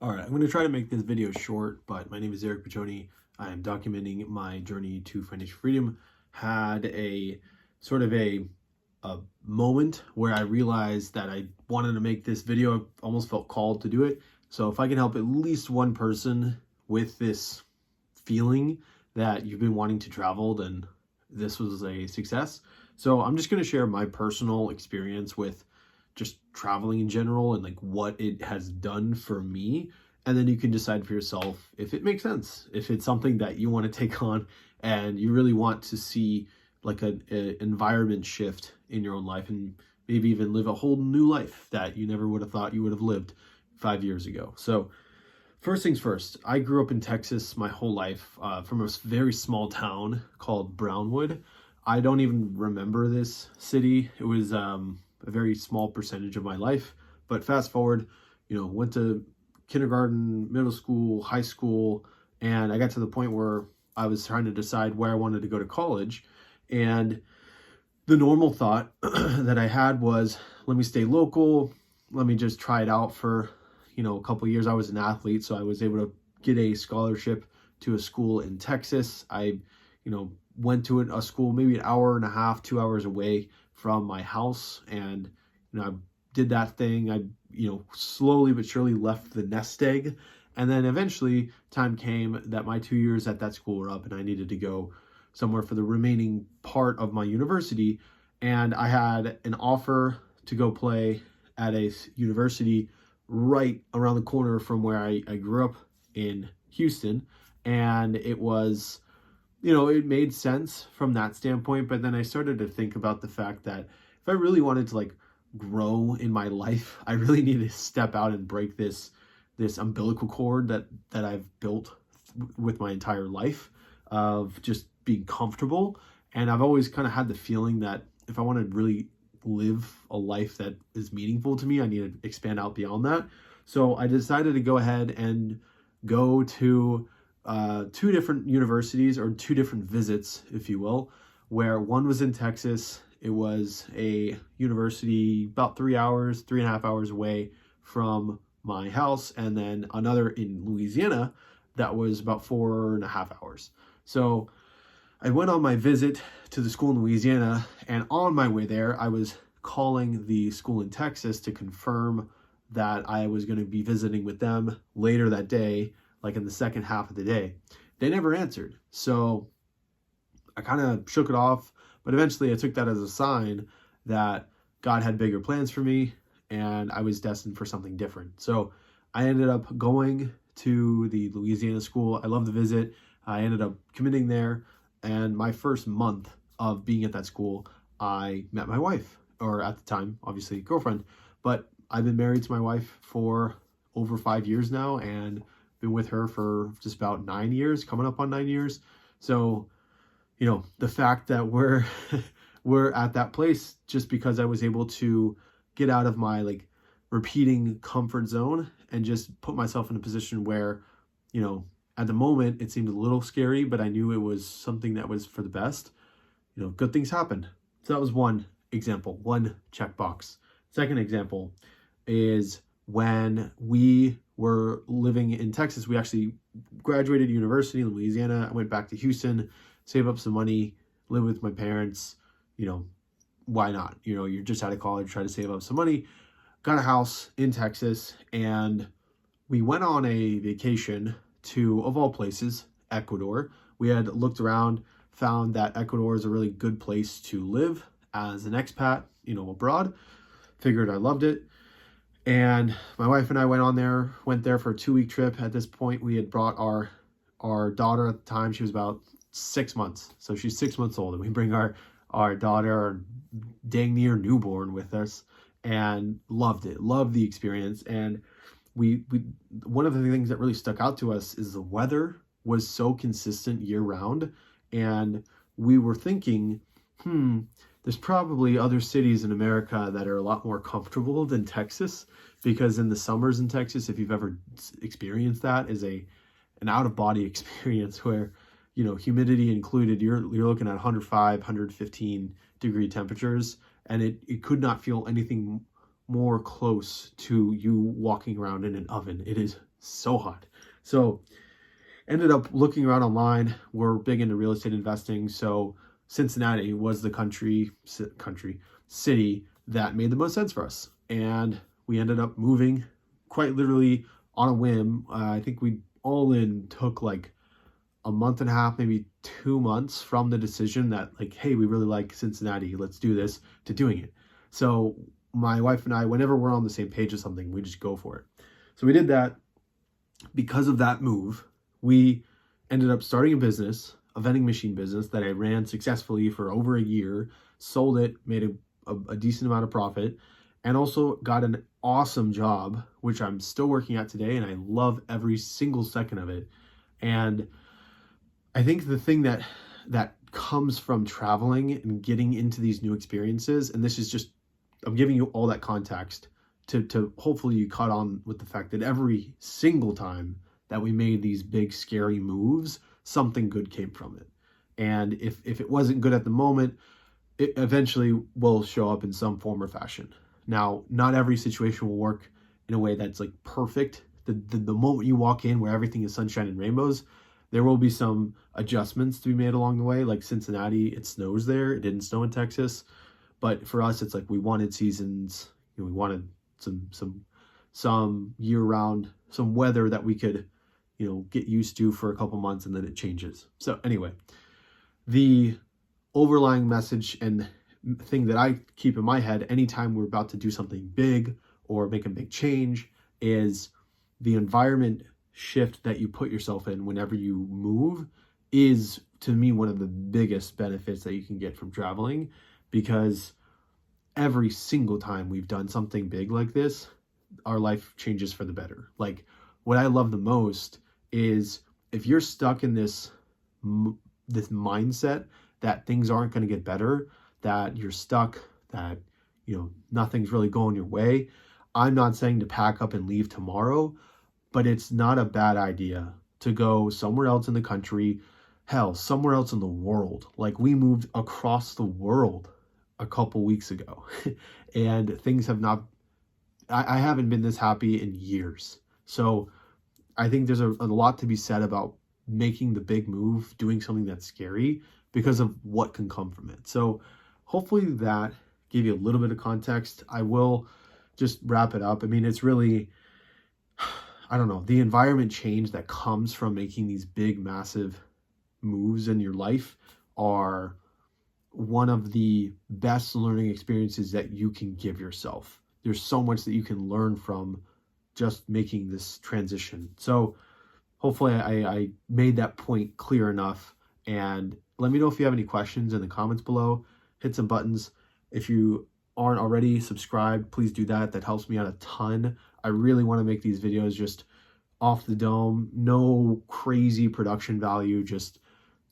All right, I'm going to try to make this video short, but my name is Eric Piccioni. I am documenting my journey to financial freedom. Had a sort of a moment where I realized that I wanted to make this video. I almost felt called to do it. So if I can help at least one person with this feeling that you've been wanting to travel, then this was a success. So I'm just going to share my personal experience with just traveling in general and like what it has done for me. And then you can decide for yourself if it makes sense, if it's something that you want to take on and you really want to see like an environment shift in your own life and maybe even live a whole new life that you never would have thought you would have lived 5 years ago. So first things first, I grew up in Texas my whole life, from a very small town called Brownwood. I don't even remember this city. It was a very small percentage of my life. But fast forward, went to kindergarten, middle school, high school, and I got to the point where I was trying to decide where I wanted to go to college. And the normal thought that I had was, let me stay local. Let me just try it out for, a couple of years. I was an athlete, so I was able to get a scholarship to a school in Texas. I, went to a school maybe an hour and a half, 2 hours away from my house. And, I did that thing. I, slowly but surely left the nest egg. And then eventually time came that my 2 years at that school were up and I needed to go somewhere for the remaining part of my university. And I had an offer to go play at a university right around the corner from where I grew up in Houston. And it was, it made sense from that standpoint. But then I started to think about the fact that if I really wanted to like grow in my life, I really need to step out and break this umbilical cord that I've built with my entire life of just being comfortable. And I've always kind of had the feeling that if I want to really live a life that is meaningful to me, I need to expand out beyond that. So I decided to go ahead and go to two different universities, or two different visits, if you will, where one was in Texas. It was a university about 3.5 hours away from my house, and then another in Louisiana that was about 4.5 hours. So I went on my visit to the school in Louisiana, and on my way there, I was calling the school in Texas to confirm that I was going to be visiting with them later that day, like in the second half of the day. They never answered. So I kind of shook it off, but eventually I took that as a sign that God had bigger plans for me and I was destined for something different. So I ended up going to the Louisiana school. I loved the visit. I ended up committing there. And my first month of being at that school, I met my wife, or at the time, obviously girlfriend, but I've been married to my wife for over 5 years now and been with her for just about 9 years, coming up on 9 years. So, the fact that we're we're at that place just because I was able to get out of my like repeating comfort zone and just put myself in a position where, at the moment it seemed a little scary, but I knew it was something that was for the best. Good things happened. So that was one example, one checkbox. Second example is when we were living in Texas. We actually graduated university in Louisiana. I went back to Houston, save up some money, live with my parents. Why not? You're just out of college, try to save up some money. Got a house in Texas, and we went on a vacation to, of all places, Ecuador. We had looked around, found that Ecuador is a really good place to live as an expat, abroad. Figured I loved it. And my wife and I went there for a 2-week trip. At this point, we had brought our daughter at the time. She was about 6 months. So she's 6 months old. And we bring our daughter, our dang near newborn, with us, and loved it. Loved the experience. And we one of the things that really stuck out to us is the weather was so consistent year round. And we were thinking, there's probably other cities in America that are a lot more comfortable than Texas, because in the summers in Texas, if you've ever experienced that, is an out-of-body experience where, humidity included, you're looking at 105, 115 degree temperatures, and it could not feel anything more close to you walking around in an oven. It is so hot. So ended up looking around online. We're big into real estate investing. So Cincinnati was the city that made the most sense for us. And we ended up moving quite literally on a whim. I think we all in took like a month and a half, maybe 2 months from the decision that like, hey, we really like Cincinnati, let's do this, to doing it. So my wife and I, whenever we're on the same page of something, we just go for it. So we did that. Because of that move, we ended up starting a business, a vending machine business that I ran successfully for over a year, sold it, made a decent amount of profit, and also got an awesome job, which I'm still working at today, and I love every single second of it. And I think the thing that comes from traveling and getting into these new experiences, and this is just, I'm giving you all that context to hopefully you caught on with the fact that every single time that we made these big scary moves, something good came from it. And if it wasn't good at the moment, it eventually will show up in some form or fashion. Now, not every situation will work in a way that's like perfect. The moment you walk in where everything is sunshine and rainbows, there will be some adjustments to be made along the way. Like Cincinnati, it snows there. It didn't snow in Texas. But for us, it's like we wanted seasons. We wanted some year-round, some weather that we could, get used to for a couple months, and then it changes. So anyway, the overlying message and thing that I keep in my head anytime we're about to do something big or make a big change is the environment shift that you put yourself in whenever you move is, to me, one of the biggest benefits that you can get from traveling, because every single time we've done something big like this, our life changes for the better. Like, what I love the most is if you're stuck in this mindset that things aren't going to get better, that you're stuck, that nothing's really going your way. I'm not saying to pack up and leave tomorrow, but it's not a bad idea to go somewhere else in the country, hell, somewhere else in the world. Like, we moved across the world a couple weeks ago and things have not, I haven't been this happy in years. So I think there's a lot to be said about making the big move, doing something that's scary, because of what can come from it. So hopefully that gave you a little bit of context. I will just wrap it up. I mean, it's really, I don't know, the environment change that comes from making these big, massive moves in your life are one of the best learning experiences that you can give yourself. There's so much that you can learn from just making this transition. So hopefully I made that point clear enough. And let me know if you have any questions in the comments below. Hit some buttons. If you aren't already subscribed, please do that. That helps me out a ton. I really want to make these videos just off the dome. No crazy production value. Just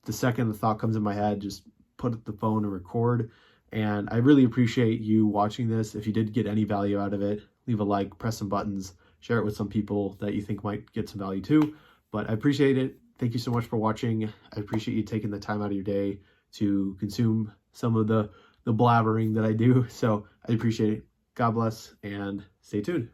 the second the thought comes in my head, just put the phone and record. And I really appreciate you watching this. If you did get any value out of it, leave a like, press some buttons, share it with some people that you think might get some value too. But I appreciate it. Thank you so much for watching. I appreciate you taking the time out of your day to consume some of the blabbering that I do. So I appreciate it. God bless and stay tuned.